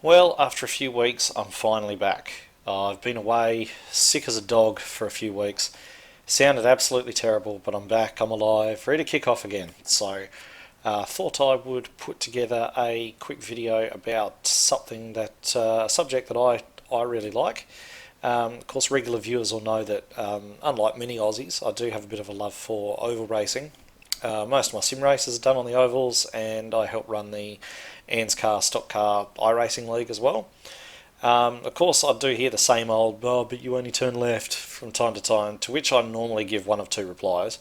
Well, after a few weeks, I'm finally back. I've been away, sick as a dog for a few weeks. Sounded absolutely terrible, but I'm back, I'm alive, ready to kick off again. Thought I would put together a quick video about a subject that I really like. Of course, regular viewers will know that, unlike many Aussies, I do have a bit of a love for oval racing. Most of my sim races are done on the ovals, and I help run the ANSCAR Stock Car iRacing League as well. Of course, I do hear the same old, oh, but you only turn left from time to time, to which I normally give one of two replies.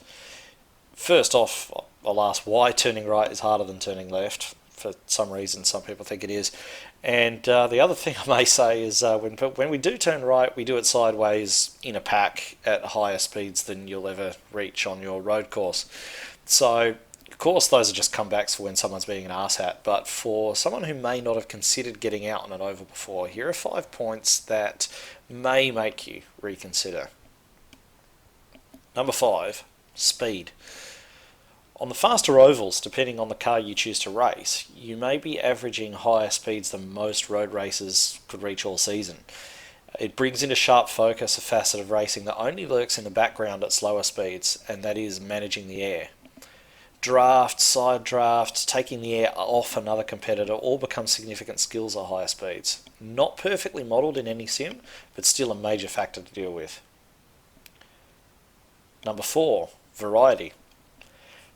First off, I'll ask why turning right is harder than turning left. For some reason, some people think it is. And the other thing I may say is when we do turn right, we do it sideways in a pack at higher speeds than you'll ever reach on your road course. So, of course, those are just comebacks for when someone's being an arsehat. But for someone who may not have considered getting out on an oval before, here are 5 points that may make you reconsider. Number 5, speed. On the faster ovals, depending on the car you choose to race, you may be averaging higher speeds than most road racers could reach all season. It brings into sharp focus a facet of racing that only lurks in the background at slower speeds, and that is managing the air. Draft, side draft, taking the air off another competitor all become significant skills at higher speeds. Not perfectly modelled in any sim, but still a major factor to deal with. Number 4, variety.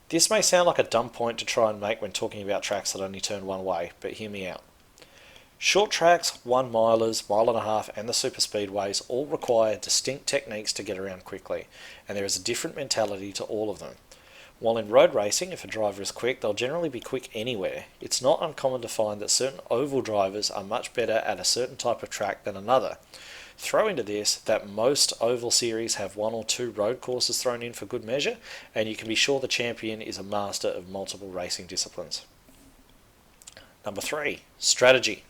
This may sound like a dumb point to try and make when talking about tracks that only turn one way, but hear me out. Short tracks, 1 milers, mile and a half, and the super speedways all require distinct techniques to get around quickly, and there is a different mentality to all of them. While in road racing, if a driver is quick, they'll generally be quick anywhere. It's not uncommon to find that certain oval drivers are much better at a certain type of track than another. Throw into this that most oval series have 1 or 2 road courses thrown in for good measure, and you can be sure the champion is a master of multiple racing disciplines. Number 3, strategy.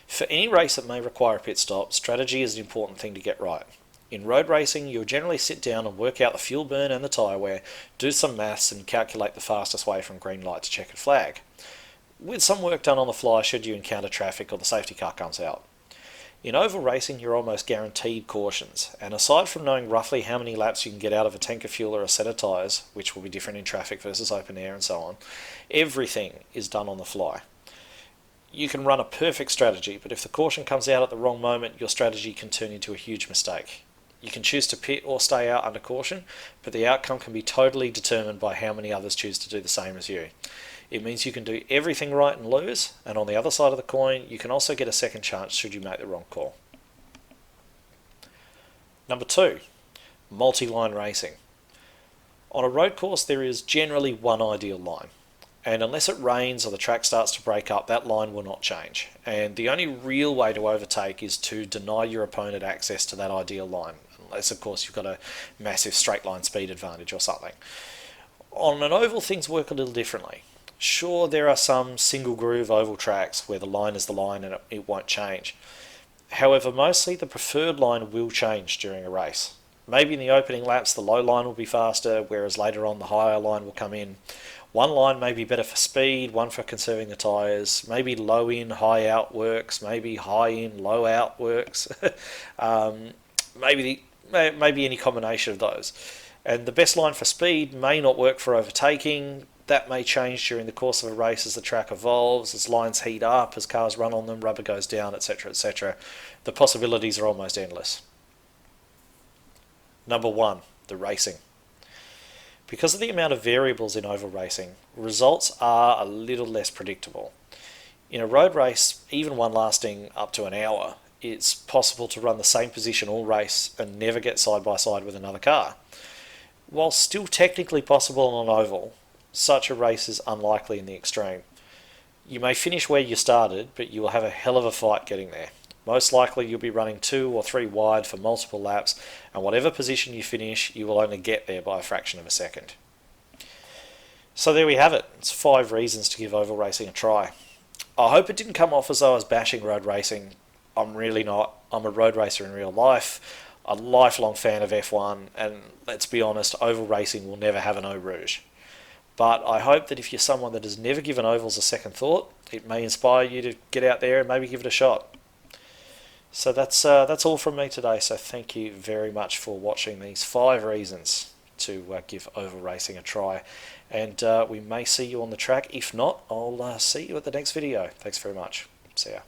For any race that may require a pit stop, strategy is an important thing to get right. In road racing, you'll generally sit down and work out the fuel burn and the tyre wear, do some maths and calculate the fastest way from green light to checkered flag. With some work done on the fly should you encounter traffic or the safety car comes out. In oval racing, you're almost guaranteed cautions, and aside from knowing roughly how many laps you can get out of a tank of fuel or a set of tyres, which will be different in traffic versus open air and so on, everything is done on the fly. You can run a perfect strategy, but if the caution comes out at the wrong moment, your strategy can turn into a huge mistake. You can choose to pit or stay out under caution, but the outcome can be totally determined by how many others choose to do the same as you. It means you can do everything right and lose, and on the other side of the coin, you can also get a second chance should you make the wrong call. Number 2, multi-line racing. On a road course, there is generally one ideal line, and unless it rains or the track starts to break up, that line will not change. And the only real way to overtake is to deny your opponent access to that ideal line, unless of course you've got a massive straight line speed advantage or something. On an oval, things work a little differently. Sure, there are some single groove oval tracks where the line is the line and it won't change. However, mostly the preferred line will change during a race. Maybe in the opening laps the low line will be faster, whereas later on the higher line will come in. One line may be better for speed, one for conserving the tyres. Maybe low in, high out works. Maybe high in, low out works. maybe any combination of those. And the best line for speed may not work for overtaking. That may change during the course of a race as the track evolves, as lines heat up, as cars run on them, rubber goes down, etc, etc. The possibilities are almost endless. Number 1, the racing. Because of the amount of variables in oval racing, results are a little less predictable. In a road race, even one lasting up to an hour, it's possible to run the same position all race and never get side by side with another car. While still technically possible on an oval, such a race is unlikely in the extreme. You may finish where you started, but you will have a hell of a fight getting there. Most likely you'll be running 2 or 3 wide for multiple laps, and whatever position you finish, you will only get there by a fraction of a second. So there we have it. It's 5 reasons to give oval racing a try. I hope it didn't come off as though I was bashing road racing. I'm really not. I'm a road racer in real life, a lifelong fan of F1, and let's be honest, oval racing will never have an Eau Rouge. But I hope that if you're someone that has never given ovals a second thought, it may inspire you to get out there and maybe give it a shot. So that's all from me today. So thank you very much for watching these 5 reasons to give oval racing a try. And we may see you on the track. If not, I'll see you at the next video. Thanks very much. See ya.